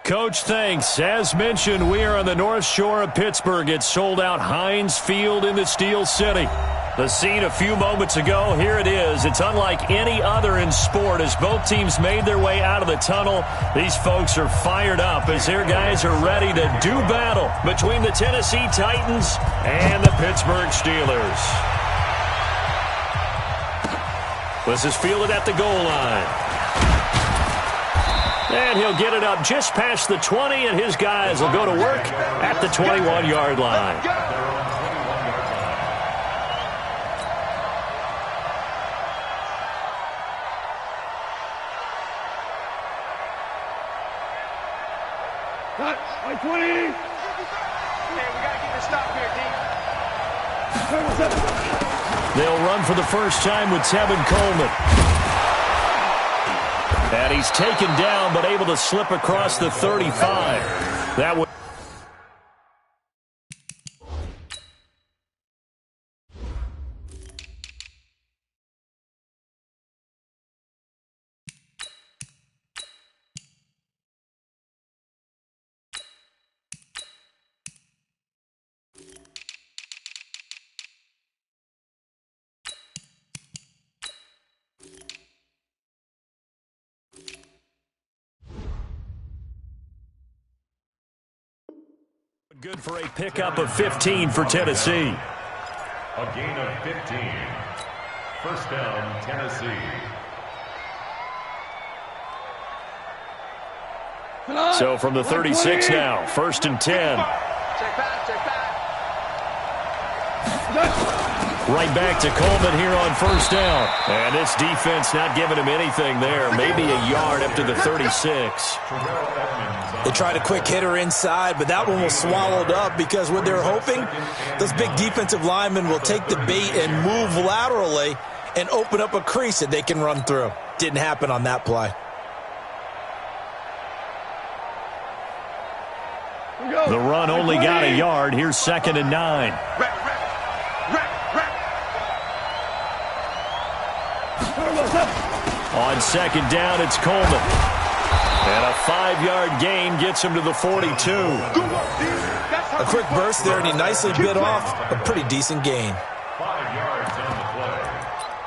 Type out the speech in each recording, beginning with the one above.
Coach, thanks. As mentioned, we are on the North Shore of Pittsburgh. It's sold out Heinz Field in the Steel City. The scene a few moments ago, here it is. It's unlike any other in sport as both teams made their way out of the tunnel. These folks are fired up as their guys are ready to do battle between the Tennessee Titans and the Pittsburgh Steelers. This is fielded at the goal line. And he'll get it up just past the 20, and his guys will go to work at the 21-yard line. Like 20. Okay, we got to get this stop here, D. They'll run for the first time with Tevin Coleman. And he's taken down, but able to slip across the 35. That would. Good for a pickup of 15 for Tennessee. A gain of 15. First down, Tennessee. So from the 36 now, first and 10. Check back, check back. Right back to Coleman here on first down. And this defense not giving him anything there. Maybe a yard up to the 36. They tried a quick hitter inside, but that one was swallowed up because what they're hoping, those big defensive linemen will take the bait and move laterally and open up a crease that they can run through. Didn't happen on that play. The run only got a yard. Here's second and 9. On second down, it's Coleman. And a 5-yard gain gets him to the 42. A quick burst there, and he nicely bit off a pretty decent gain. 5 yards on the play.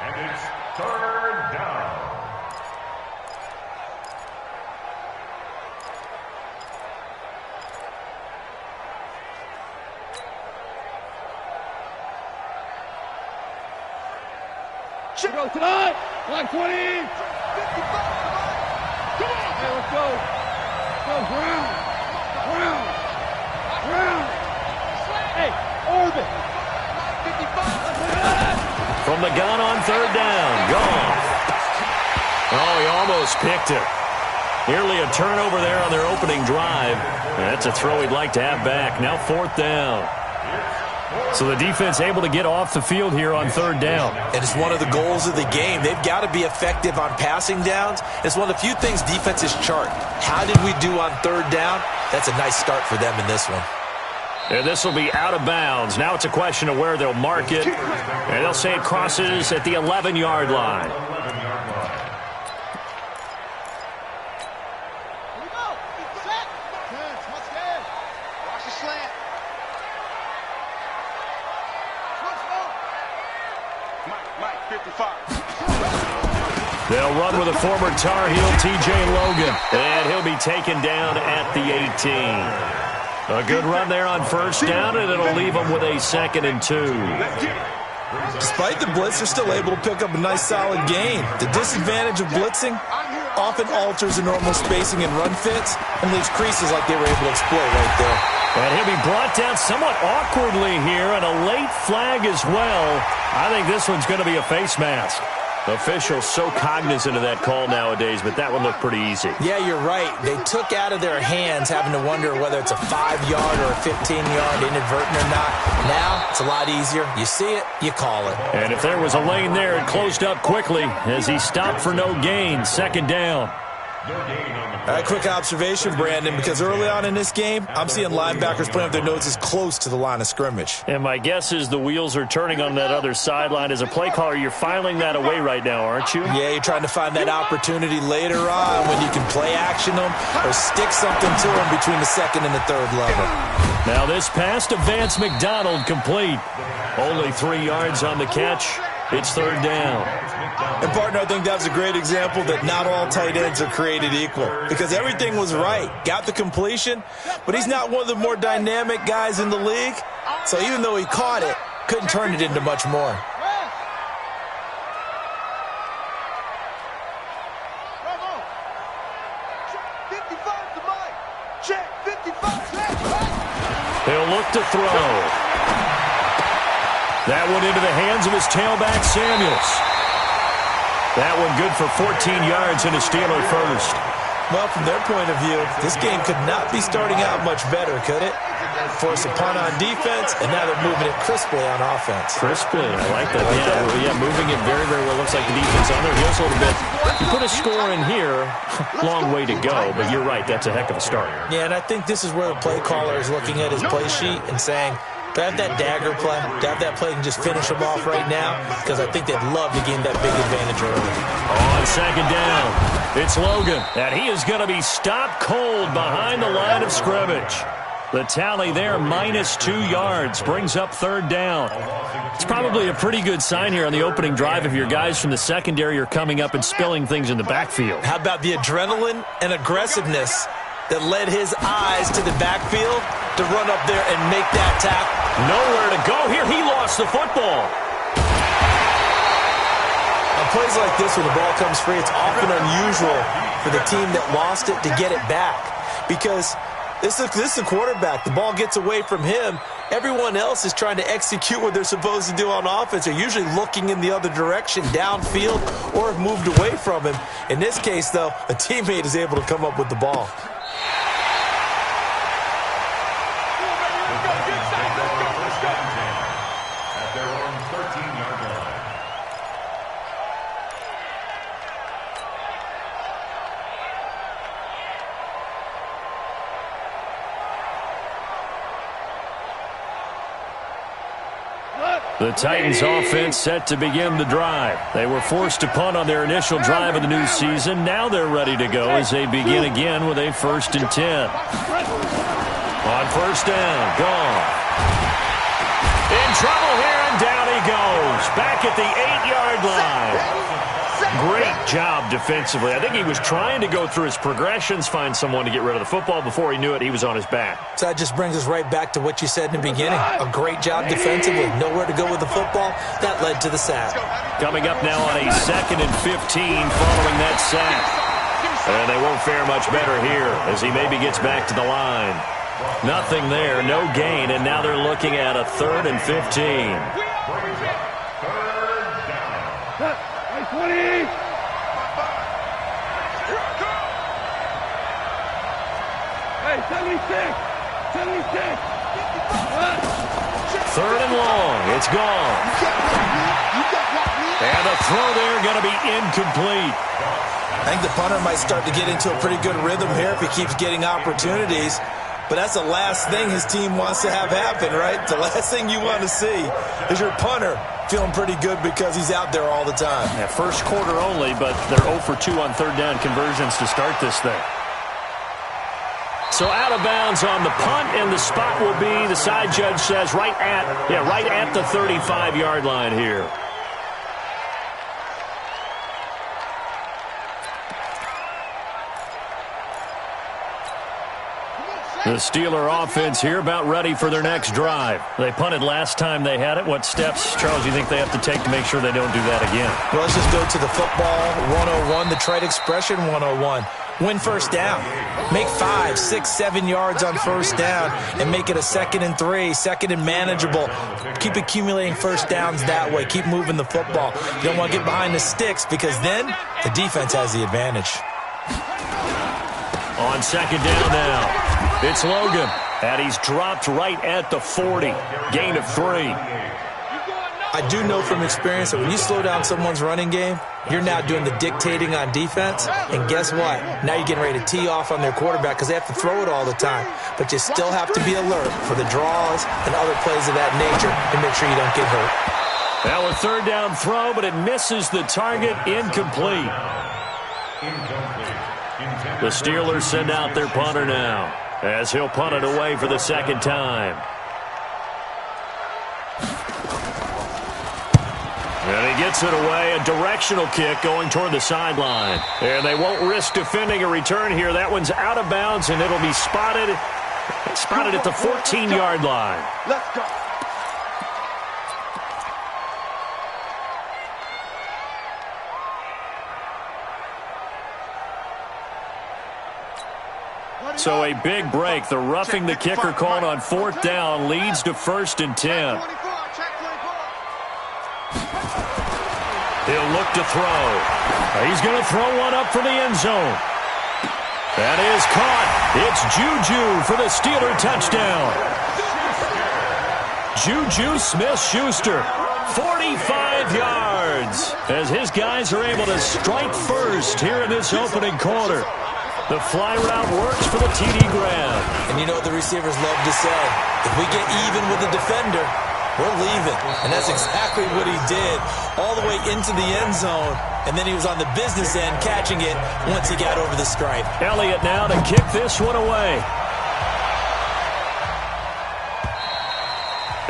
And it's third down. Go tonight. Line 20. Come on! Hey, let's go. Go, ground. Ground. Ground. Hey, orbit. 55. From the gun on third down. Gone. Oh, he almost picked it. Nearly a turnover there on their opening drive. That's a throw he'd like to have back. Now fourth down. So the defense able to get off the field here on third down. And it's one of the goals of the game. They've got to be effective on passing downs. It's one of the few things defenses chart. How did we do on third down? That's a nice start for them in this one. And this will be out of bounds. Now it's a question of where they'll mark it. And they'll say it crosses at the 11-yard line. They'll run with a former Tar Heel, T.J. Logan. And he'll be taken down at the 18. A good run there on first down, and it'll leave them with a second and 2. Despite the blitz, they're still able to pick up a nice solid gain. The disadvantage of blitzing often alters the normal spacing and run fits and leaves creases like they were able to exploit right there. And he'll be brought down somewhat awkwardly here, and a late flag as well. I think this one's going to be a face mask. Officials so cognizant of that call nowadays, but that one looked pretty easy. Yeah, you're right. They took out of their hands having to wonder whether it's a 5-yard or a 15-yard inadvertent or not. Now, it's a lot easier. You see it, you call it. And if there was a lane there, it closed up quickly as he stopped for no gain. Second down. Quick observation, Brandon, because early on in this game, I'm seeing linebackers playing with their noses close to the line of scrimmage. And my guess is the wheels are turning on that other sideline. As a play caller, you're filing that away right now, aren't you? Yeah, you're trying to find that opportunity later on when you can play action them or stick something to them between the second and the third level. Now this pass to Vance McDonald complete. Only 3 yards on the catch. It's third down. And, partner, I think that was a great example that not all tight ends are created equal because everything was right. Got the completion, but he's not one of the more dynamic guys in the league. So even though he caught it, couldn't turn it into much more. He'll look to throw. That one into the hands of his tailback, Samuels. That one good for 14 yards and a Steeler first. Well, from their point of view, this game could not be starting out much better, could it? Force a punt on defense, and now they're moving it crisply on offense. Crisply, I like that. Yeah, moving it very, very well. Looks like the defense on their heels a little bit. You put a score in here, long way to go, but you're right, that's a heck of a start. Yeah, and I think this is where the play caller is looking at his play sheet and saying, do I have that dagger play? Do I have that play and just finish them off right now? Because I think they'd love to gain that big advantage early. On second down, it's Logan, and he is going to be stopped cold behind the line of scrimmage. The tally there, -2 yards, brings up third down. It's probably a pretty good sign here on the opening drive if your guys from the secondary are coming up and spilling things in the backfield. How about the adrenaline and aggressiveness that led his eyes to the backfield to run up there and make that tackle? Nowhere to go here. He lost the football. On plays like this, when the ball comes free, it's often unusual for the team that lost it to get it back because this is the quarterback. The ball gets away from him. Everyone else is trying to execute what they're supposed to do on offense. They're usually looking in the other direction, downfield, or have moved away from him. In this case, though, a teammate is able to come up with the ball. The Titans offense set to begin the drive. They were forced to punt on their initial drive of the new season. Now they're ready to go as they begin again with a 1st and 10. On first down, gone. In trouble here, and down he goes. Back at the 8-yard line. Great job defensively. I think he was trying to go through his progressions, find someone to get rid of the football. Before he knew it, he was on his back. So that just brings us right back to what you said in the beginning. A great job defensively. Nowhere to go with the football. That led to the sack. Coming up now on a 2nd and 15 following that sack. And they won't fare much better here as he maybe gets back to the line. Nothing there, no gain, and now they're looking at a 3rd and 15. 20. Hey, 76. 76. 3rd and long. It's gone. And the throw there going to be incomplete. I think the punter might start to get into a pretty good rhythm here if he keeps getting opportunities. But that's the last thing his team wants to have happen, right? The last thing you want to see is your punter feeling pretty good because he's out there all the time. Yeah, first quarter only, but they're 0 for 2 on 3rd down conversions to start this thing. So out of bounds on the punt, and the spot will be, the side judge says, right at the 35-yard line here. The Steeler offense here about ready for their next drive. They punted last time they had it. What steps, Charles, do you think they have to take to make sure they don't do that again? Well, let's just go to the football 101, the trite expression 101. Win first down. Make 5, 6, 7 yards on first down and make it a 2nd and 3, 2nd and manageable. Keep accumulating first downs that way. Keep moving the football. You don't want to get behind the sticks because then the defense has the advantage. On second down now. It's Logan, and he's dropped right at the 40. Gain of 3. I do know from experience that when you slow down someone's running game, you're now doing the dictating on defense. And guess what? Now you're getting ready to tee off on their quarterback because they have to throw it all the time. But you still have to be alert for the draws and other plays of that nature and make sure you don't get hurt. Now a third down throw, but it misses the target. Incomplete. The Steelers send out their punter now as he'll punt it away for the second time. And he gets it away, a directional kick going toward the sideline. And they won't risk defending a return here. That one's out of bounds, and it'll be spotted at the 14-yard line. Let's go. So a big break. The roughing the kicker called on fourth down leads to 1st and 10. He'll look to throw. He's going to throw one up for the end zone. That is caught. It's Juju for the Steeler touchdown. Juju Smith-Schuster, 45 yards, as his guys are able to strike first here in this opening quarter. The fly route works for the TD grab. And you know what the receivers love to say? If we get even with the defender, we're leaving. And that's exactly what he did, all the way into the end zone. And then he was on the business end catching it once he got over the stripe. Elliott now to kick this one away.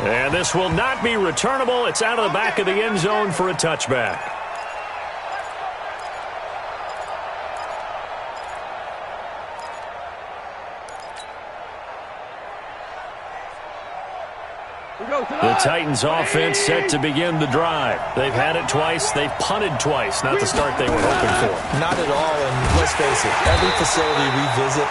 And this will not be returnable. It's out of the back of the end zone for a touchback. The Titans offense set to begin the drive. They've had it twice. They've punted twice. Not the start they were hoping for. Not at all, and let's face it, every facility we visit,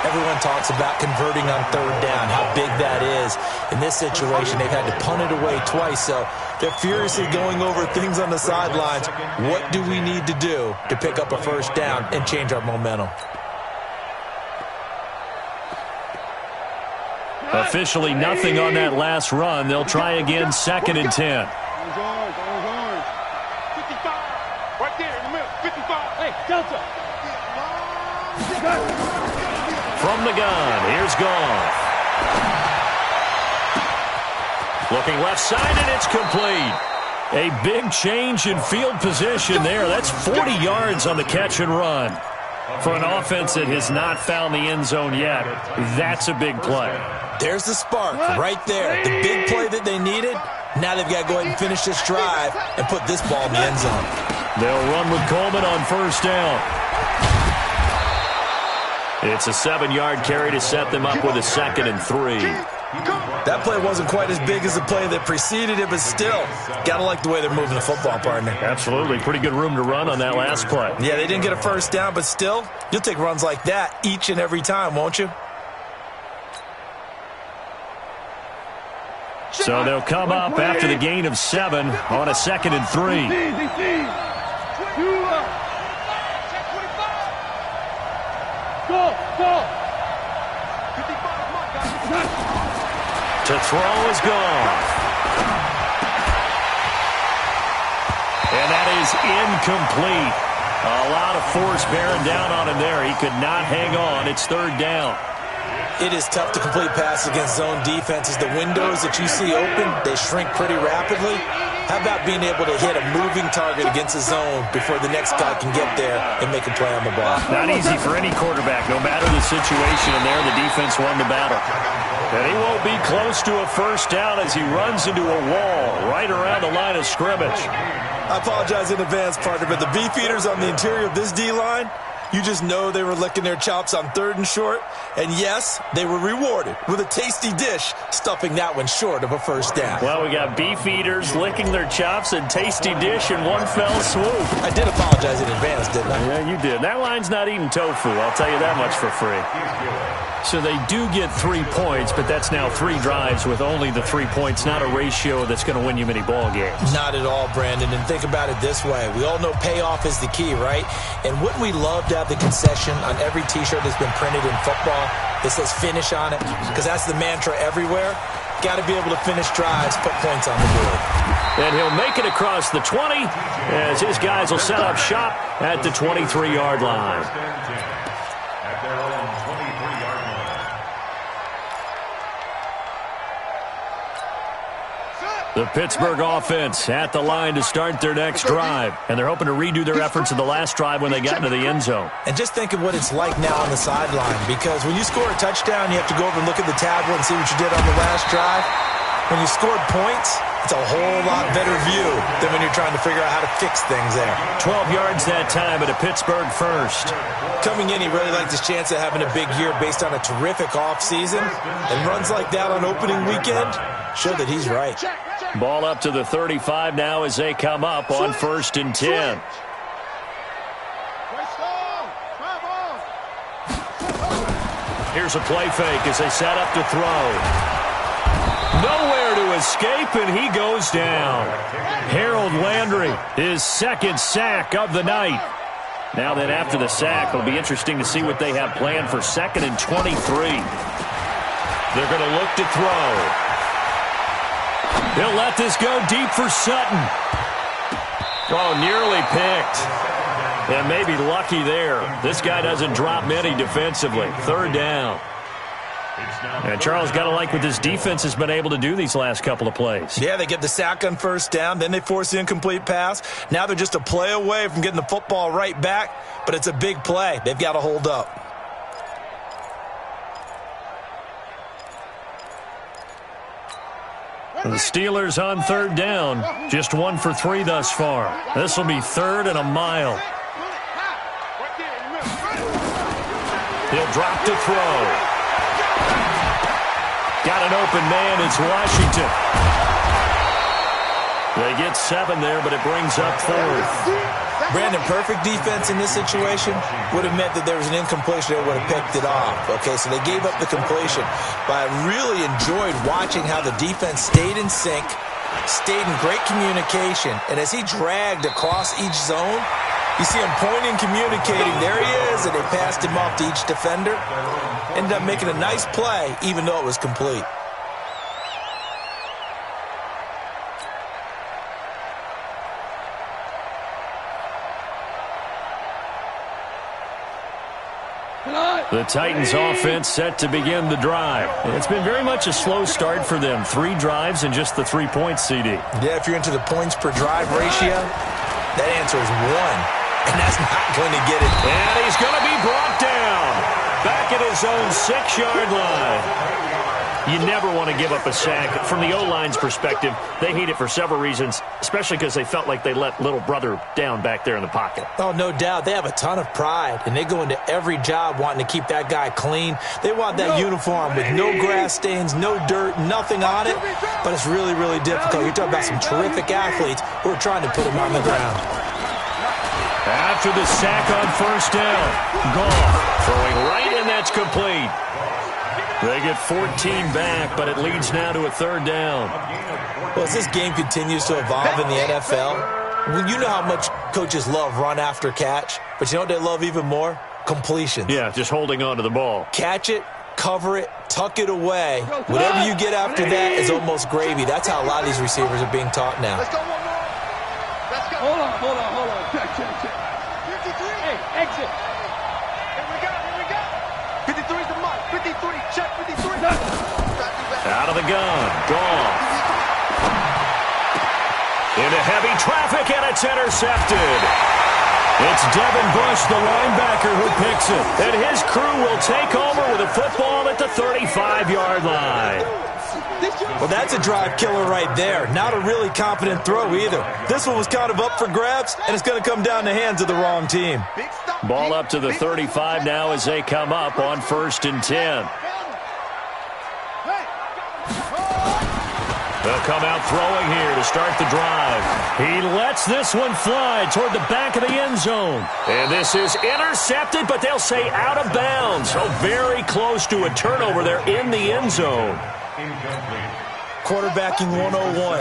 everyone talks about converting on third down, how big that is. In this situation, they've had to punt it away twice, so they're furiously going over things on the sidelines. What do we need to do to pick up a first down and change our momentum? Officially nothing on that last run. They'll try again 2nd and 10. Right there in the middle, 55. Hey, Delta. From the gun, here's Goff. Looking left side, and it's complete. A big change in field position there. That's 40 yards on the catch and run. For an offense that has not found the end zone yet, that's a big play. There's the spark right there. The big play that they needed. Now they've got to go ahead and finish this drive and put this ball in the end zone. They'll run with Coleman on first down. It's a 7-yard carry to set them up with a 2nd and 3. That play wasn't quite as big as the play that preceded it, but still, got to like the way they're moving the football, partner. Absolutely. Pretty good room to run on that last play. Yeah, they didn't get a first down, but still, you'll take runs like that each and every time, won't you? So they'll come up after the gain of 7 on a 2nd and 3. To throw is Goff. And that is incomplete. A lot of force bearing down on him there. He could not hang on. It's 3rd down. It is tough to complete passes against zone defenses. The windows that you see open, they shrink pretty rapidly. How about being able to hit a moving target against a zone before the next guy can get there and make a play on the ball? Not easy for any quarterback. No matter the situation in there, the defense won the battle. And he won't be close to a first down as he runs into a wall right around the line of scrimmage. I apologize in advance, partner, but the beefeaters on the interior of this D-line, you just know they were licking their chops on 3rd and short. And yes, they were rewarded with a tasty dish, stuffing that one short of a first down. Well, we got beef eaters licking their chops and tasty dish in one fell swoop. I did apologize in advance, didn't I? Yeah, you did. That line's not eating tofu. I'll tell you that much for free. So they do get 3 points, but that's now 3 drives with only the 3 points, not a ratio that's going to win you many ball games. Not at all, Brandon. And think about it this way. We all know payoff is the key, right? And wouldn't we love to have the concession on every T-shirt that's been printed in football that says finish on it, because that's the mantra everywhere. Got to be able to finish drives, put points on the board. And he'll make it across the 20 as his guys will set up shop at the 23-yard line. At their own 23-yard line. The Pittsburgh offense at the line to start their next drive. And they're hoping to redo their efforts in the last drive when they got into the end zone. And just think of what it's like now on the sideline, because when you score a touchdown, you have to go over and look at the tablet and see what you did on the last drive. When you scored points, it's a whole lot better view than when you're trying to figure out how to fix things there. 12 yards that time at a Pittsburgh first. Coming in, he really liked his chance of having a big year based on a terrific offseason. And runs like that on opening weekend show that he's right. Ball up to the 35 now as they come up on 1st and 10. Here's a play fake as they set up to throw. Nowhere to escape, and he goes down. Harold Landry, his second sack of the night. Now then, after the sack, it'll be interesting to see what they have planned for 2nd and 23. They're going to look to throw. He'll let this go deep for Sutton. Oh, nearly picked. And maybe lucky there. This guy doesn't drop many defensively. 3rd down. And Charles got to like what this defense has been able to do these last couple of plays. Yeah, they get the sack on 1st down, then they force the incomplete pass. Now they're just a play away from getting the football right back, but it's a big play. They've got to hold up. The Steelers on 3rd down, just 1 for 3 thus far. This will be 3rd and a mile. He'll drop to throw. Got an open man, it's Washington. They get 7 there, but it brings up 4th. Brandon, perfect defense in this situation would have meant that there was an incompletion that would have picked it off. Okay, so they gave up the completion. But I really enjoyed watching how the defense stayed in sync, stayed in great communication, and as he dragged across each zone, you see him pointing, communicating. There he is, and they passed him off to each defender. Ended up making a nice play, even though it was complete. The Titans offense set to begin the drive. It's been very much a slow start for them. 3 drives and just the 3 points, CD. Yeah, if you're into the points per drive ratio, that answer is 1. And that's not going to get it. And he's going to be brought down. Back at his own 6-yard line. You never want to give up a sack. From the O-line's perspective, they hate it for several reasons, especially because they felt like they let little brother down back there in the pocket. Oh, no doubt. They have a ton of pride, and they go into every job wanting to keep that guy clean. They want that uniform with no grass stains, no dirt, nothing on it. But it's really, really difficult. You're talking about some terrific athletes who are trying to put him on the ground. After the sack on 1st down, Goff throwing right, and that's complete. They get 14 back, but it leads now to a 3rd down. Well, as this game continues to evolve in the NFL, you know how much coaches love run after catch, but you know what they love even more? Completions. Yeah, just holding on to the ball. Catch it, cover it, tuck it away. Whatever you get after that is almost gravy. That's how a lot of these receivers are being taught now. Let's go one more. Let's go. Hold on. Check. 53. Hey, exit. Here we go. 53 is the mark. 53. Check 53. Out of the gun. Goff. Into heavy traffic, and it's intercepted. It's Devin Bush, the linebacker, who picks it. And his crew will take over with a football at the 35-yard line. Well, that's a drive killer right there. Not a really confident throw either. This one was kind of up for grabs, and it's going to come down the hands of the wrong team. Ball up to the 35 now as they come up on 1st and 10. They'll come out throwing here to start the drive. He lets this one fly toward the back of the end zone. And this is intercepted, but they'll say out of bounds. So very close to a turnover there in the end zone. quarterbacking 101.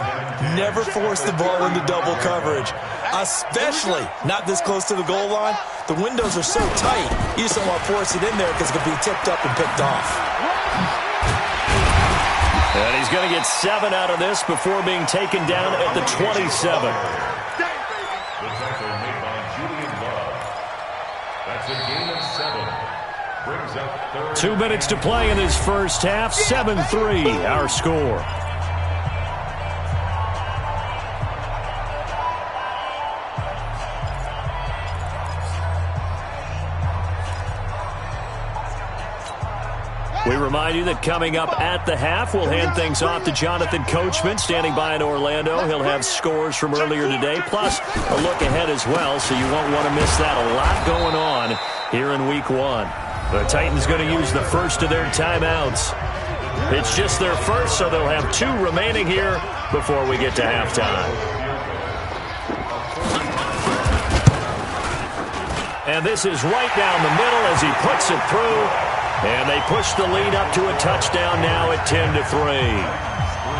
Never force the ball into double coverage, especially not this close to the goal line. The windows are so tight, you just don't want to force it in there because it could be tipped up and picked off. And he's going to get 7 out of this before being taken down at the 27. The tackle made by Julian Love. That's a gain of 7. Brings up third. 2 minutes to play in this first half. 7-3 our score. We remind you that coming up at the half, we'll hand things off to Jonathan Coachman, standing by in Orlando. He'll have scores from earlier today, plus a look ahead as well, so you won't want to miss that. A lot going on here in Week 1. The Titans going to use the first of their timeouts. It's just their first, so they'll have 2 remaining here before we get to halftime. And this is right down the middle as he puts it through. And they push the lead up to a touchdown now at 10-3.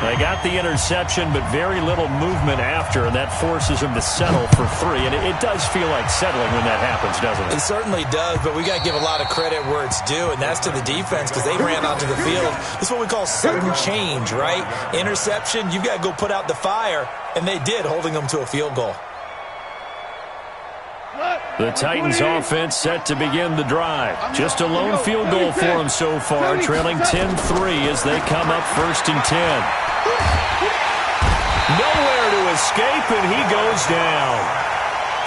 They got the interception, but very little movement after, and that forces them to settle for 3. And it does feel like settling when that happens, doesn't it? It certainly does, but we got to give a lot of credit where it's due, and that's to the defense because they ran onto the field. This is what we call sudden change, right? Interception, you've got to go put out the fire, and they did, holding them to a field goal. The Titans offense set to begin the drive. Just a lone field goal for them so far, trailing 10-3 as they come up 1st and 10. Nowhere to escape, and he goes down.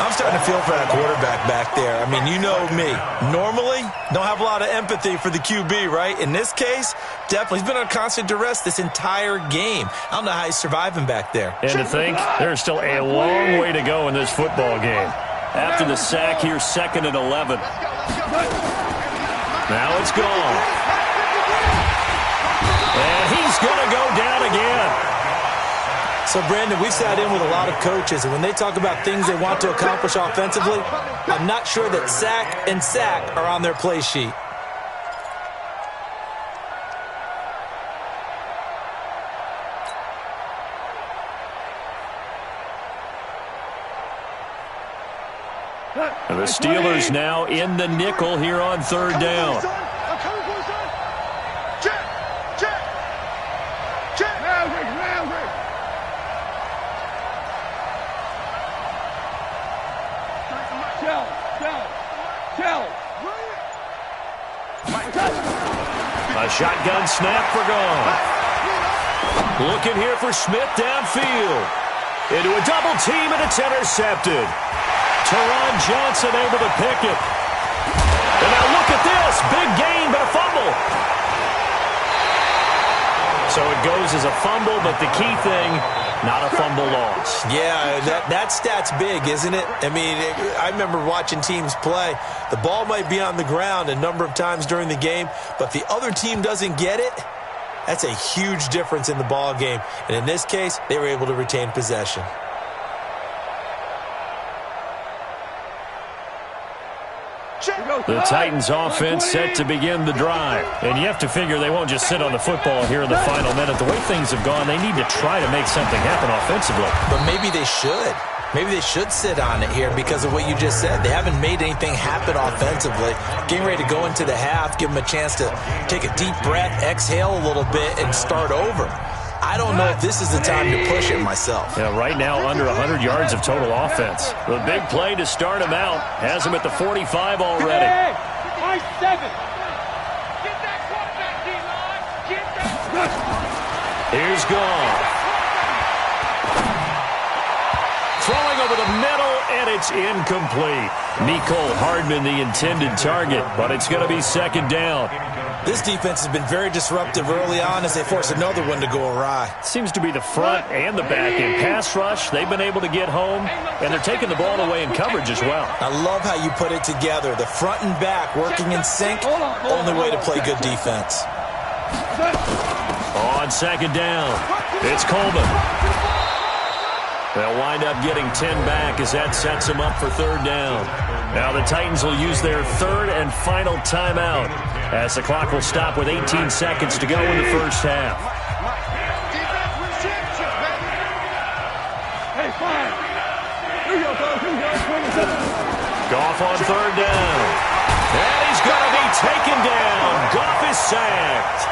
I'm starting to feel for that quarterback back there. I mean, you know me. Normally, don't have a lot of empathy for the QB, right? In this case, definitely. He's been on constant duress this entire game. I don't know how he's surviving back there. And to think, there's still a long way to go in this football game. After the sack here, 2nd and 11. Now it's gone. And he's going to go down again. So, Brandon, we've sat in with a lot of coaches, and when they talk about things they want to accomplish offensively, I'm not sure that sack and sack are on their play sheet. And the Steelers now in the nickel here on 3rd down. A shotgun snap for gone. Looking here for Smith downfield. Into a double team, and it's intercepted. Teron Johnson able to pick it. And now look at this. Big gain, but a fumble. So it goes as a fumble, but the key thing, not a fumble loss. Yeah, that stat's big, isn't it? I mean, I remember watching teams play. The ball might be on the ground a number of times during the game, but the other team doesn't get it. That's a huge difference in the ball game. And in this case, they were able to retain possession. The Titans offense set to begin the drive. And you have to figure they won't just sit on the football here in the final minute. The way things have gone, they need to try to make something happen offensively. But maybe they should. Maybe they should sit on it here because of what you just said. They haven't made anything happen offensively. Getting ready to go into the half, give them a chance to take a deep breath, exhale a little bit, and start over. I don't know if this is the time to push it myself. Yeah, right now under 100 yards of total offense. The big play to start him out has him at the 45 already. Hey, 7. Get that quarterback, D-line. Get that. Here's Gone. Throwing over the middle, and it's incomplete. Mecole Hardman the intended target, but it's going to be 2nd down. This defense has been very disruptive early on as they force another one to go awry. Seems to be the front and the back end. Pass rush, they've been able to get home, and they're taking the ball away in coverage as well. I love how you put it together. The front and back working in sync, only way to play good defense. On 2nd down, it's Coleman. They'll wind up getting 10 back as that sets them up for 3rd down. Now the Titans will use their 3rd and final timeout as the clock will stop with 18 seconds to go in the first half. Off on third down. And he's going to be taken down. Goff is sacked.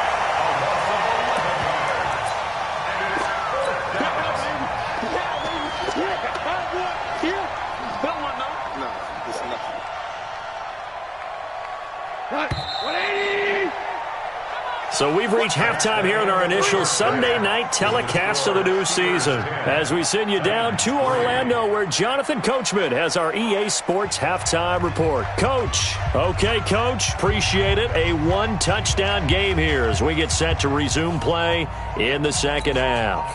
So we've reached halftime here in our initial Sunday night telecast of the new season as we send you down to Orlando where Jonathan Coachman has our EA Sports halftime report. Coach. Okay, Coach. Appreciate it. A one-touchdown game here as we get set to resume play in the second half.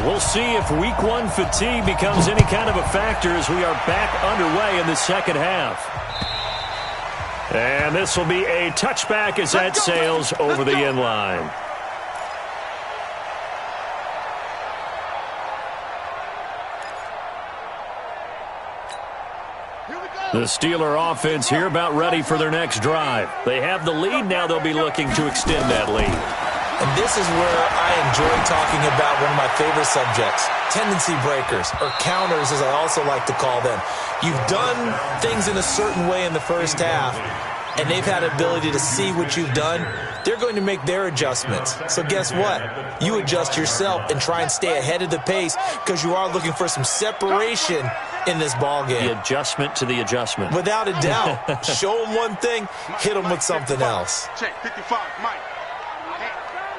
We'll see if week one fatigue becomes any kind of a factor as we are back underway in the second half. And this will be a touchback as that sails over the end line. The Steeler offense here about ready for their next drive. They have the lead. Now they'll be looking to extend that lead. And this is where I enjoy talking about one of my favorite subjects, tendency breakers, or counters as I also like to call them. You've done things in a certain way in the first half, and they've had the ability to see what you've done. They're going to make their adjustments. So guess what? You adjust yourself and try and stay ahead of the pace because you are looking for some separation in this ball game. The adjustment to the adjustment. Without a doubt. Show them one thing, hit them with something else. Check, 55, Mike.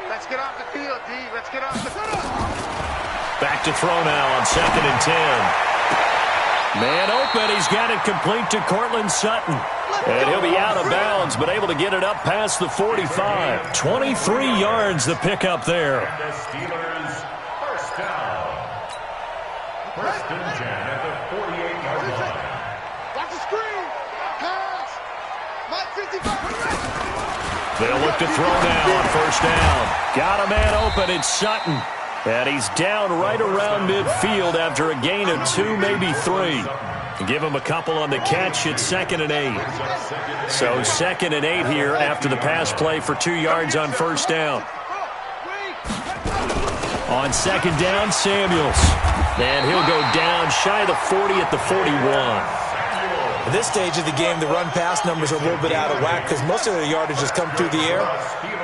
Let's get off the field, D. Let's get off the field. Back to throw now on 2nd and 10. Man open. He's got it complete to Cortland Sutton. And he'll be out of bounds, but able to get it up past the 45. 23 yards the pickup there. The Steelers first down. First and 10 at the 48-yard line. Watch the screen. Pass. Mike 55. They'll look to throw now on first down. Got a man open. It's Sutton. And he's down right around midfield after a gain of 2, maybe 3. Give him a couple on the catch. It's 2nd and 8. So 2nd and 8 here after the pass play for 2 yards on first down. On 2nd down, Samuels. And he'll go down shy of the 40 at the 41. At this stage of the game, the run-pass numbers are a little bit out of whack because most of their yardage has come through the air.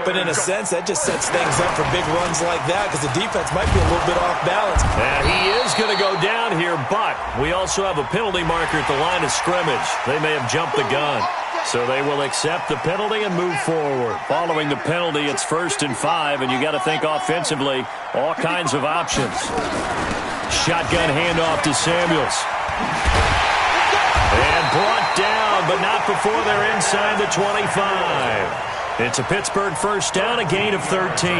But in a sense, that just sets things up for big runs like that because the defense might be a little bit off balance. And he is going to go down here, but we also have a penalty marker at the line of scrimmage. They may have jumped the gun. So they will accept the penalty and move forward. Following the penalty, it's 1st and 5, and you got to think offensively, all kinds of options. Shotgun handoff to Samuels. And brought down, but not before they're inside the 25. It's a Pittsburgh first down, a gain of 13.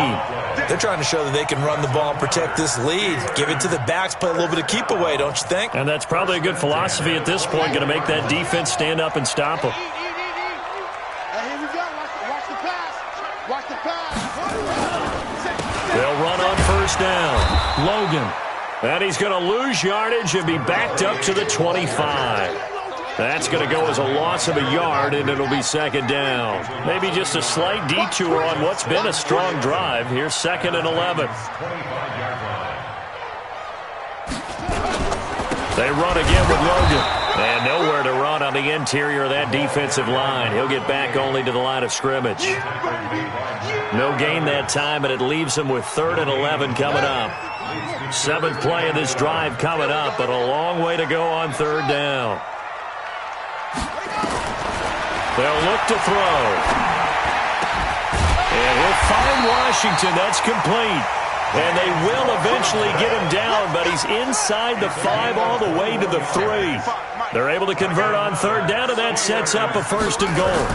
They're trying to show that they can run the ball and protect this lead. Give it to the backs, play a little bit of keep away, don't you think? And that's probably a good philosophy at this point, going to make that defense stand up and stop them. Here we go. Watch the pass. Watch the pass. They'll run on first down. Logan. And he's going to lose yardage and be backed up to the 25. That's going to go as a loss of a yard, and it'll be 2nd down. Maybe just a slight detour on what's been a strong drive. Here's 2nd and 11. They run again with Logan. And nowhere to run on the interior of that defensive line. He'll get back only to the line of scrimmage. No gain that time, and it leaves him with 3rd and 11 coming up. 7th play of this drive coming up, but a long way to go on 3rd down. They'll look to throw. And he'll find Washington. That's complete. And they will eventually get him down, but he's inside the 5 all the way to the 3. They're able to convert on 3rd down, and that sets up a 1st and goal.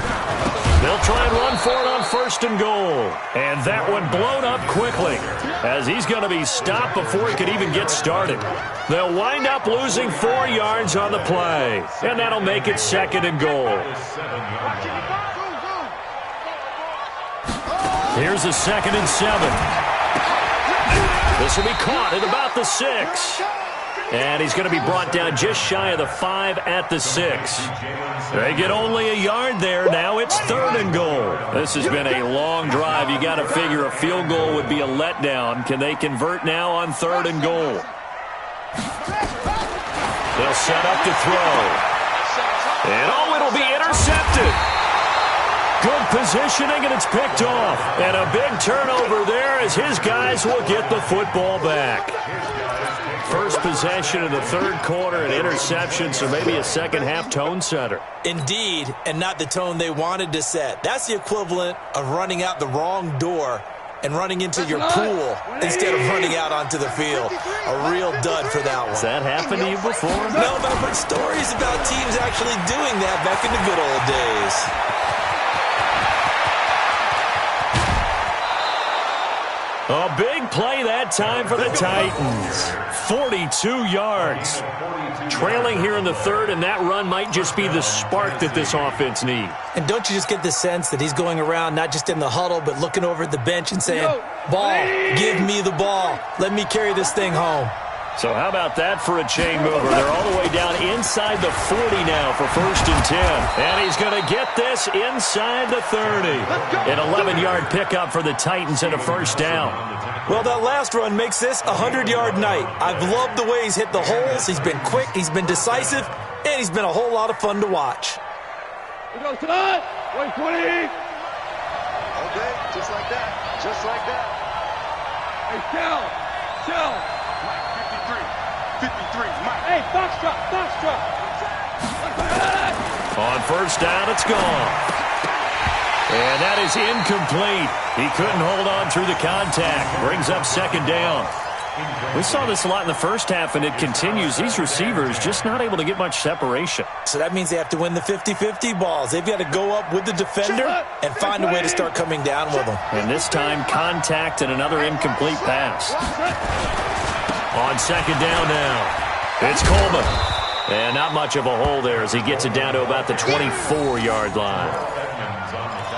They'll try and run for it on 1st and goal. And that one blown up quickly as he's going to be stopped before he could even get started. They'll wind up losing 4 yards on the play. And that'll make it 2nd and goal. Here's a 2nd and 7. This will be caught at about the 6. And he's going to be brought down just shy of the 5 at the 6. They get only a yard there. Now it's 3rd and goal. This has been a long drive. You got to figure a field goal would be a letdown. Can they convert now on 3rd and goal? They'll set up to throw. And it'll be intercepted. Good positioning, and it's picked off. And a big turnover there as his guys will get the football back. First possession of the third quarter, an interception, so maybe a second-half tone setter. Indeed, and not the tone they wanted to set. That's the equivalent of running out the wrong door and running into your pool instead of running out onto the field. A real dud for that one. Has that happened to you before? No, but I've heard stories about teams actually doing that back in the good old days. A big play that time for the Titans. 42 yards. Trailing here in the third, and that run might just be the spark that this offense needs. And don't you just get the sense that he's going around not just in the huddle, but looking over at the bench and saying, ball, give me the ball. Let me carry this thing home. So how about that for a chain mover? They're all the way down inside the 40 now for 1st and 10. And he's going to get this inside the 30. An 11-yard pickup for the Titans and a first down. Well, that last run makes this a 100-yard night. I've loved the way he's hit the holes. He's been quick, he's been decisive, and he's been a whole lot of fun to watch. Here goes tonight. 20. All day, just like that. Just like that. Hey, Shell. 53, Mike. Hey, foxtrot. On first down, it's gone. And that is incomplete. He couldn't hold on through the contact. Brings up second down. We saw this a lot in the first half, and it continues. These receivers just not able to get much separation. So that means they have to win the 50-50 balls. They've got to go up with the defender and find a way to start coming down with them. And this time, contact and another incomplete pass. On second down now, it's Coleman. And not much of a hole there as he gets it down to about the 24-yard line.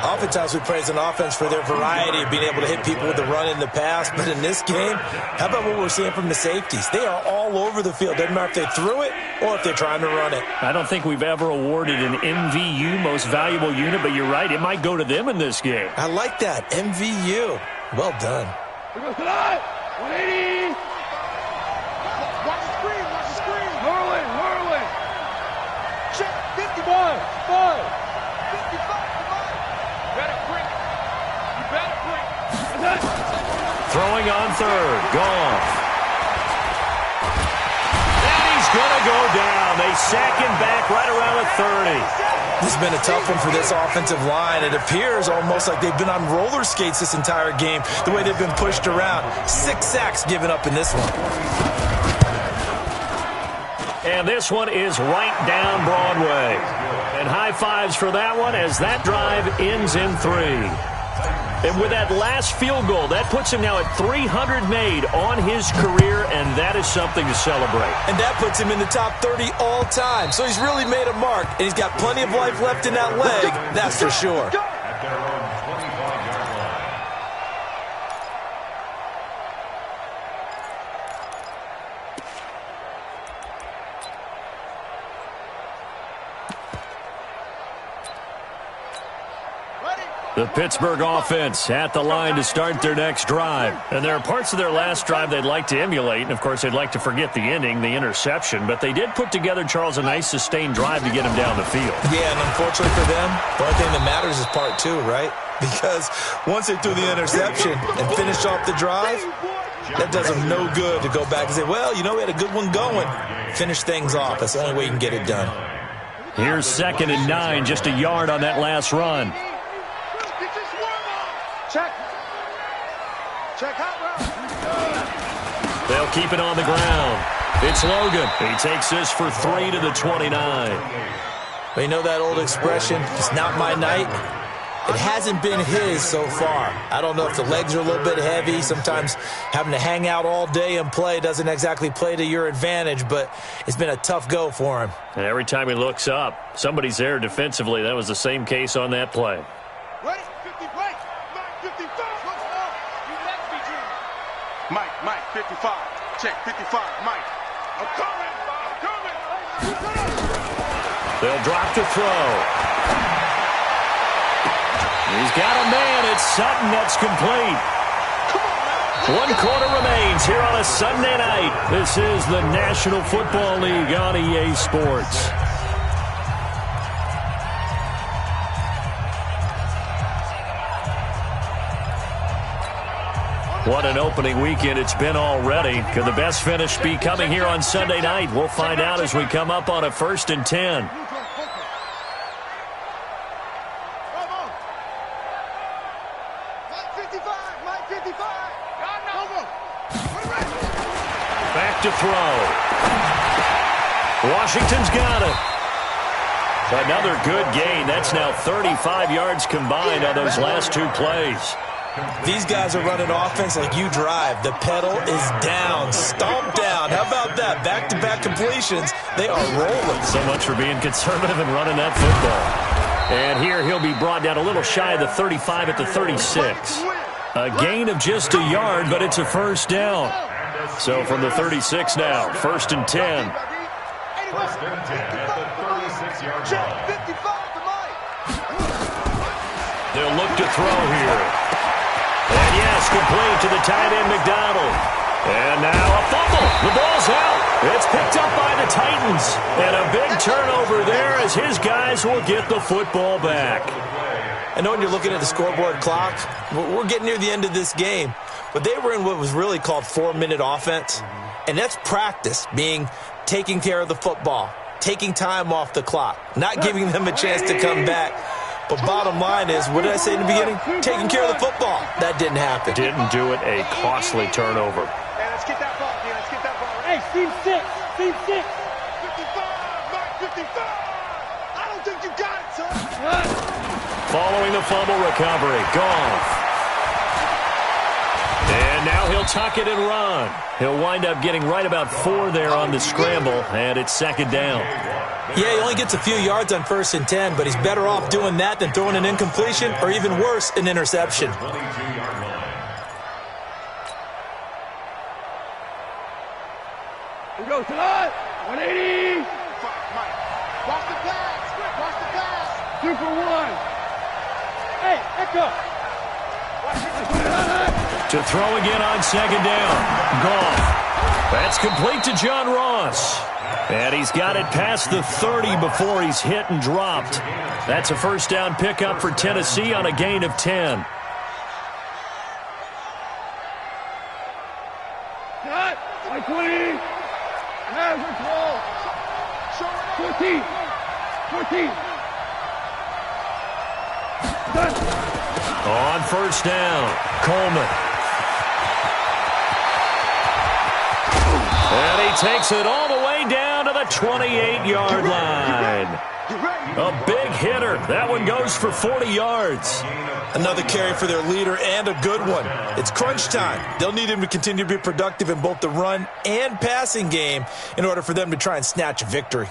Oftentimes we praise an offense for their variety of being able to hit people with the run and the pass. But in this game, how about what we're seeing from the safeties? They are all over the field. Doesn't matter if they threw it or if they're trying to run it. I don't think we've ever awarded an MVU, most valuable unit, but you're right. It might go to them in this game. I like that. MVU. Well done. Here goes tonight. 180. Watch the screen. Whirling. Check. 55. 55. Throwing on third. Gone. And he's going to go down. They sack him back right around the 30. This has been a tough one for this offensive line. It appears almost like they've been on roller skates this entire game, the way they've been pushed around. 6 sacks given up in this one. And this one is right down Broadway. And high fives for that one as that drive ends in 3. And with that last field goal, that puts him now at 300 made on his career, and that is something to celebrate. And that puts him in the top 30 all time. So he's really made a mark, and he's got plenty of life left in that leg, that's for sure. The Pittsburgh offense at the line to start their next drive. And there are parts of their last drive they'd like to emulate. And, of course, they'd like to forget the ending, the interception. But they did put together, Charles, a nice sustained drive to get him down the field. Yeah, and unfortunately for them, the only thing that matters is part 2, right? Because once they threw the interception and finished off the drive, that does them no good to go back and say, well, you know, we had a good one going. Finish things off. That's the only way you can get it done. Here's 2nd and 9, just a yard on that last run. Check hot route. They'll keep it on the ground. It's Logan. He takes this for 3 to the 29. Well, you know that old expression, it's not my night? It hasn't been his so far. I don't know if the legs are a little bit heavy. Sometimes having to hang out all day and play doesn't exactly play to your advantage, but it's been a tough go for him. And every time he looks up, somebody's there defensively. That was the same case on that play. Ready? 50 right. Mike, 55. Mike, 55. Check, 55. Mike. I'm coming. They'll drop to throw. He's got a man. It's Sutton. That's complete. 1 quarter remains here on a Sunday night. This is the National Football League on EA Sports. What an opening weekend it's been already. Could the best finish be coming here on Sunday night? We'll find out as we come up on a 1st and 10. Back to throw. Washington's got it. Another good gain. That's now 35 yards combined on those last 2 plays. These guys are running offense like you drive. The pedal is down, stomp down. How about that? Back-to-back completions. They are rolling. So much for being conservative and running that football. And here he'll be brought down a little shy of the 35 at the 36. A gain of just a yard, but it's a 1st down. So from the 36 now, 1st and 10. 1st and 10 at the 36-yard line. They'll look to throw here. And yes, complete to the tight end, McDonald. And now a fumble. The ball's out. It's picked up by the Titans. And a big turnover there as his guys will get the football back. I know when you're looking at the scoreboard clock, we're getting near the end of this game. But they were in what was really called 4-minute offense. And that's practice, being taking care of the football, taking time off the clock, not giving them a chance to come back. But bottom line is, what did I say in the beginning? Taking care of the football. That didn't happen. Didn't do it. A costly turnover. Hey, let's get that ball, D. Let's get that ball. Hey, team 6. Team 6. 55, Mark 55. I don't think you got it, son. Following the fumble recovery, Goff. And now he'll tuck it and run. He'll wind up getting right about 4 there on the scramble, and it's 2nd down. Yeah, he only gets a few yards on 1st and 10, but he's better off doing that than throwing an incompletion or even worse, an interception. 22-yard line. Here we go, tonight. 180. Watch the pass. Watch the pass. 2 for 1. Hey, Echo. To throw again on 2nd down. Goff. That's complete to John Ross. And he's got it past the 30 before he's hit and dropped. That's a 1st down pickup for Tennessee on a gain of 10. Cut. 20. Hands are close. 14. 14. Done. On 1st down, Coleman. And he takes it all the way down to the 28-yard line. A big hitter. That one goes for 40 yards. Another carry for their leader and a good one. It's crunch time. They'll need him to continue to be productive in both the run and passing game in order for them to try and snatch a victory.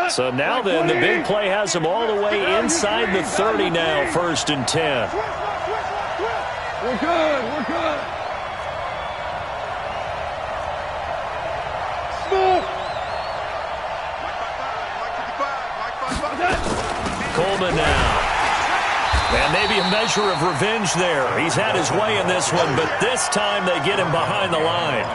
So now then, the big play has him all the way inside the 30 now, 1st and 10. We're good. We're good. Smooth. Coleman now. And maybe a measure of revenge there. He's had his way in this one, but this time they get him behind the line.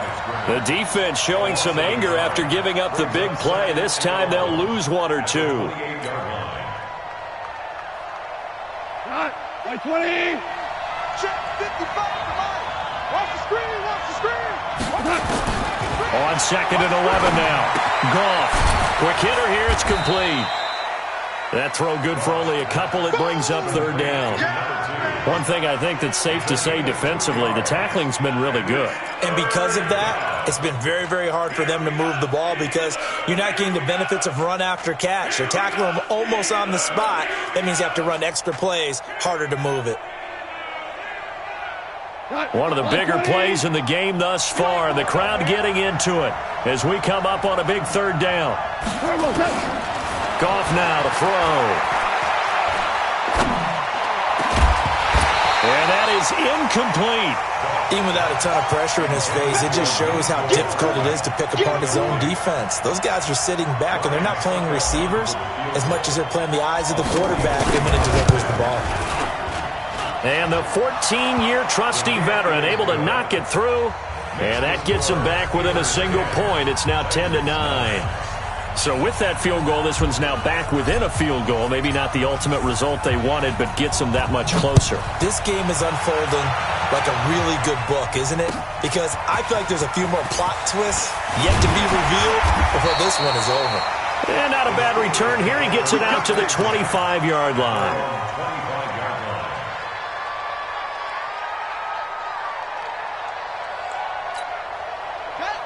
The defense showing some anger after giving up the big play. This time they'll lose 1 or 2. Cut. 20. Check 55 to Mike. Watch the screen. Watch the screen. On 2nd and 11 now. Goff. Quick hitter here. It's complete. That throw good for only a couple. It brings up 3rd down. One thing I think that's safe to say defensively, the tackling's been really good. And because of that, it's been very, very hard for them to move the ball because you're not getting the benefits of run after catch. They're tackling them almost on the spot. That means you have to run extra plays, harder to move it. One of the bigger plays in the game thus far. The crowd getting into it as we come up on a big 3rd down. Goff now to throw. And that is incomplete. Even without a ton of pressure in his face, it just shows how difficult it is to pick apart his own defense. Those guys are sitting back, and they're not playing receivers as much as they're playing the eyes of the quarterback when it delivers the ball. And the 14-year trusty veteran able to knock it through, and that gets him back within a single point. It's now 10-9. So with that field goal, this one's now back within a field goal. Maybe not the ultimate result they wanted, but gets them that much closer. This game is unfolding like a really good book, isn't it? Because I feel like there's a few more plot twists yet to be revealed before this one is over. And not a bad return here. He gets it out to the 25-yard line.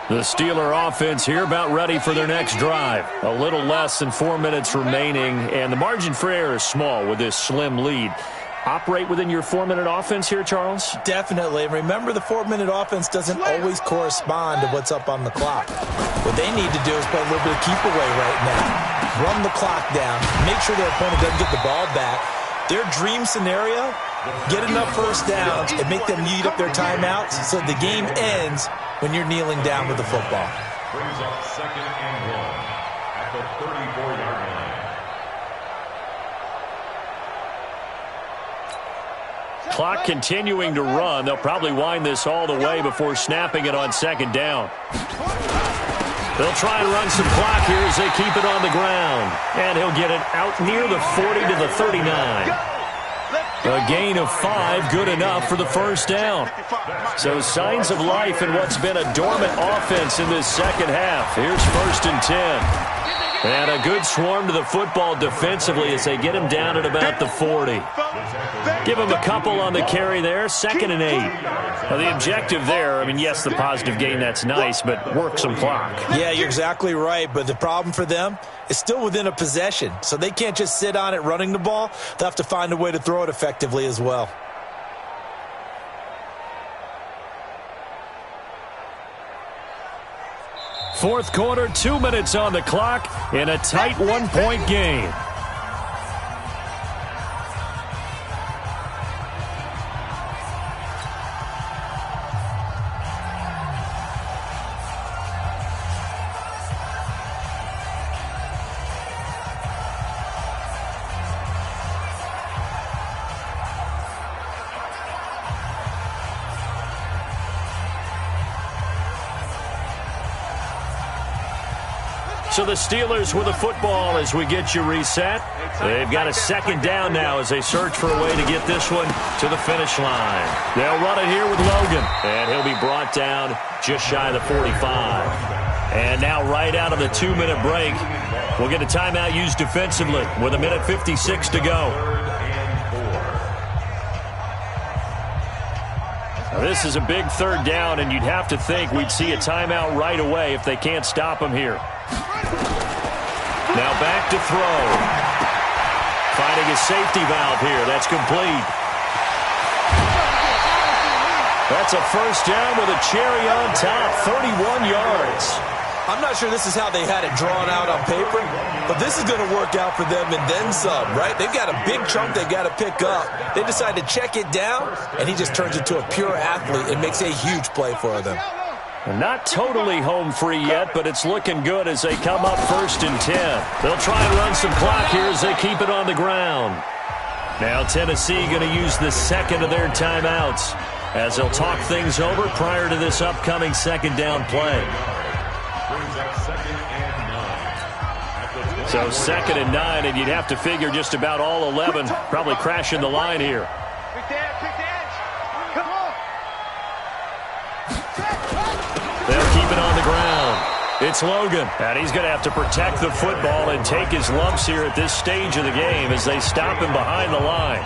The Steeler offense here about ready for their next drive. A little less than 4 minutes remaining, and the margin for error is small with this slim lead. Operate within your 4-minute offense here, Charles? Definitely. And remember, the 4-minute offense doesn't always correspond to what's up on the clock. What they need to do is play a little bit of keep away right now. Run the clock down. Make sure their opponent doesn't get the ball back. Their dream scenario, get enough first downs and make them eat up their timeouts so the game ends when you're kneeling down with the football. Brings up 2nd and 1 at the 34-yard line. Clock continuing to run. They'll probably wind this all the way before snapping it on 2nd down. They'll try and run some clock here as they keep it on the ground. And he'll get it out near the 40 to the 39. A gain of 5, good enough for the first down. So signs of life in what's been a dormant offense in this second half. Here's 1st and 10. And a good swarm to the football defensively as they get him down at about the 40. Give him a couple on the carry there, 2nd and 8. Now the objective there, I mean, yes, the positive gain, that's nice, but work some clock. Yeah, you're exactly right, but the problem for them is still within a possession, so they can't just sit on it running the ball. They'll have to find a way to throw it effectively as well. Fourth quarter, 2 minutes on the clock in a tight 1-point game. So the Steelers with the football as we get you reset. They've got a 2nd down now as they search for a way to get this one to the finish line. They'll run it here with Logan, and he'll be brought down just shy of the 45. And now right out of the 2-minute break, we'll get a timeout used defensively with 1:56 to go. Now this is a big 3rd down, and you'd have to think we'd see a timeout right away if they can't stop him here. Now back to throw. Finding a safety valve here. That's complete. That's a first down with a cherry on top. 31 yards. I'm not sure this is how they had it drawn out on paper, but this is going to work out for them and then some, right? They've got a big chunk they've got to pick up. They decide to check it down, and he just turns into a pure athlete and makes a huge play for them. Not totally home free yet, but it's looking good as they come up 1st and 10. They'll try and run some clock here as they keep it on the ground. Now Tennessee going to use the 2nd of their timeouts as they'll talk things over prior to this upcoming 2nd down play. So 2nd and 9, and you'd have to figure just about all 11 probably crashing the line here. They'll keep it on the ground. It's Logan, and he's going to have to protect the football and take his lumps here at this stage of the game as they stop him behind the line.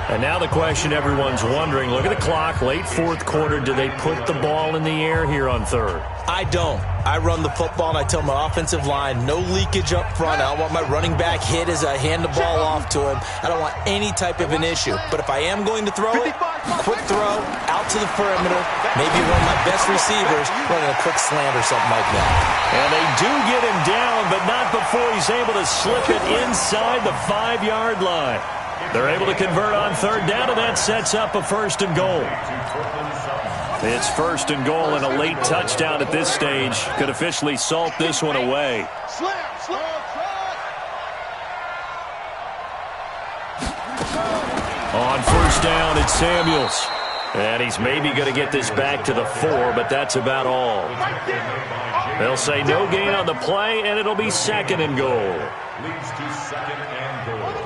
And now the question everyone's wondering, look at the clock, late 4th quarter, do they put the ball in the air here on 3rd? I don't. I run the football, and I tell my offensive line, no leakage up front. I don't want my running back hit as I hand the ball off to him. I don't want any type of an issue. But if I am going to throw it, quick throw, out to the perimeter, maybe one of my best receivers running a quick slant or something like that. And they do get him down, but not before he's able to slip it inside the 5-yard line. They're able to convert on third down, and that sets up a 1st and goal. It's 1st and goal, and a late touchdown at this stage could officially salt this one away. On 1st down, it's Samuels. And he's maybe going to get this back to the 4, but that's about all. They'll say no gain on the play, and it'll be 2nd and goal.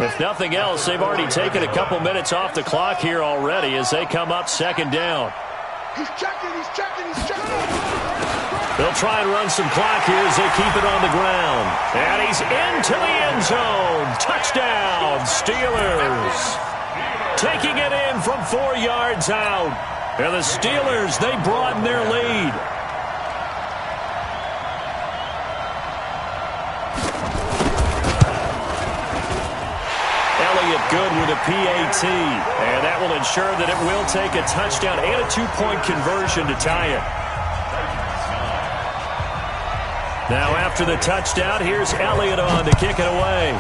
If nothing else, they've already taken a couple minutes off the clock here already as they come up 2nd down. He's checking. They'll try and run some clock here as they keep it on the ground. And he's into the end zone. Touchdown, Steelers. Taking it in from 4 yards out. And the Steelers, they broaden their lead. Elliott good with a PAT. And that will ensure that it will take a touchdown and a 2-point conversion to tie it. Now after the touchdown, here's Elliott on to kick it away.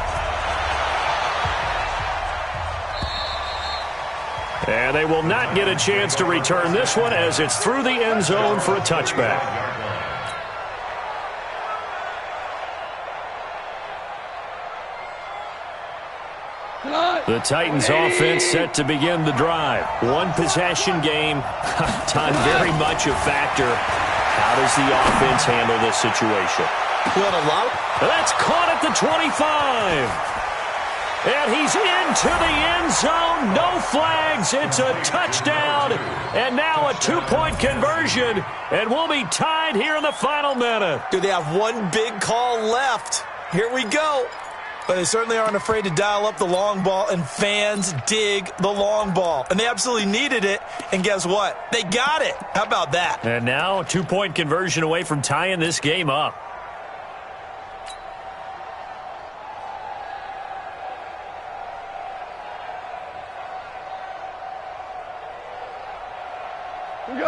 And they will not get a chance to return this one as it's through the end zone for a touchback. The Titans offense set to begin the drive. 1-possession game. Time very much a factor. How does the offense handle this situation? That's caught at the 25. And he's into the end zone. No flags. It's a touchdown. And now a 2-point conversion. And we'll be tied here in the final minute. Do they have one big call left? Here we go. But they certainly aren't afraid to dial up the long ball, and fans dig the long ball. And they absolutely needed it, and guess what? They got it. How about that? And now a 2-point conversion away from tying this game up.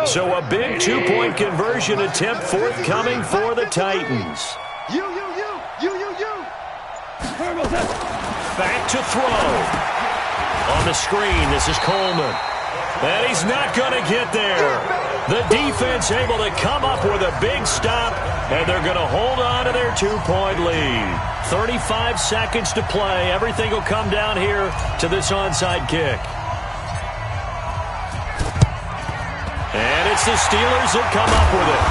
So a big 2-point conversion attempt forthcoming for the Titans. You. Back to throw. On the screen, this is Coleman. And he's not going to get there. The defense able to come up with a big stop, and they're going to hold on to their 2-point lead. 35 seconds to play. Everything will come down here to this onside kick. And it's the Steelers that come up with it.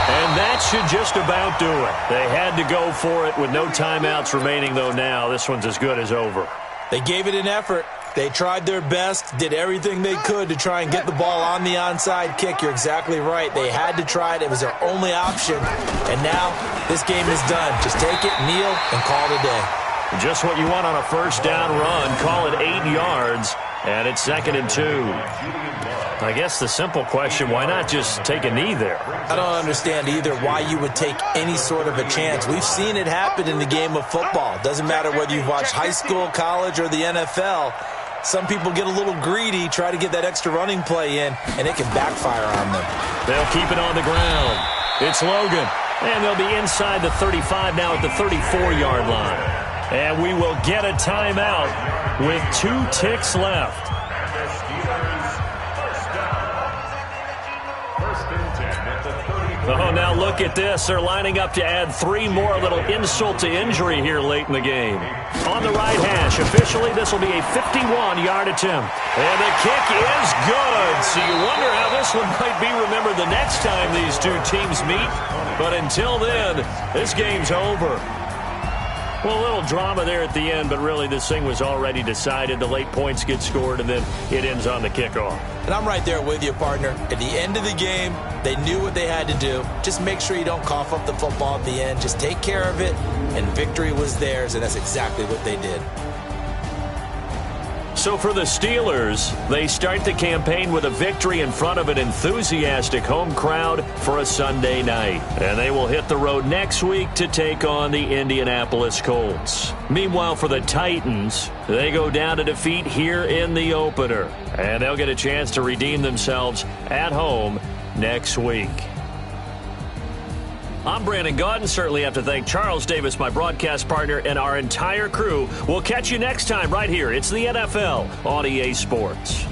And that should just about do it. They had to go for it with no timeouts remaining, though now. This one's as good as over. They gave it an effort. They tried their best, did everything they could to try and get the ball on the onside kick. You're exactly right. They had to try it. It was their only option. And now this game is done. Just take it, kneel, and call it a day. Just what you want on a 1st down run. Call it 8 yards, and it's 2nd and 2. I guess the simple question, why not just take a knee there? I don't understand either why you would take any sort of a chance. We've seen it happen in the game of football. Doesn't matter whether you've watched high school, college, or the NFL. Some people get a little greedy, try to get that extra running play in, and it can backfire on them. They'll keep it on the ground. It's Logan. And they'll be inside the 35 now at the 34-yard line. And we will get a timeout with 2 ticks left. Oh, now look at this. They're lining up to add 3 more, a little insult to injury here late in the game. On the right hash, officially, this will be a 51-yard attempt. And the kick is good. So you wonder how this one might be remembered the next time these two teams meet. But until then, this game's over. Well, a little drama there at the end, but really this thing was already decided. The late points get scored, and then it ends on the kickoff. And I'm right there with you, partner. At the end of the game, they knew what they had to do. Just make sure you don't cough up the football at the end. Just take care of it, and victory was theirs, and that's exactly what they did. So for the Steelers, they start the campaign with a victory in front of an enthusiastic home crowd for a Sunday night. And they will hit the road next week to take on the Indianapolis Colts. Meanwhile, for the Titans, they go down to defeat here in the opener. And they'll get a chance to redeem themselves at home next week. I'm Brandon Gaudin. Certainly have to thank Charles Davis, my broadcast partner, and our entire crew. We'll catch you next time right here. It's the NFL on EA Sports.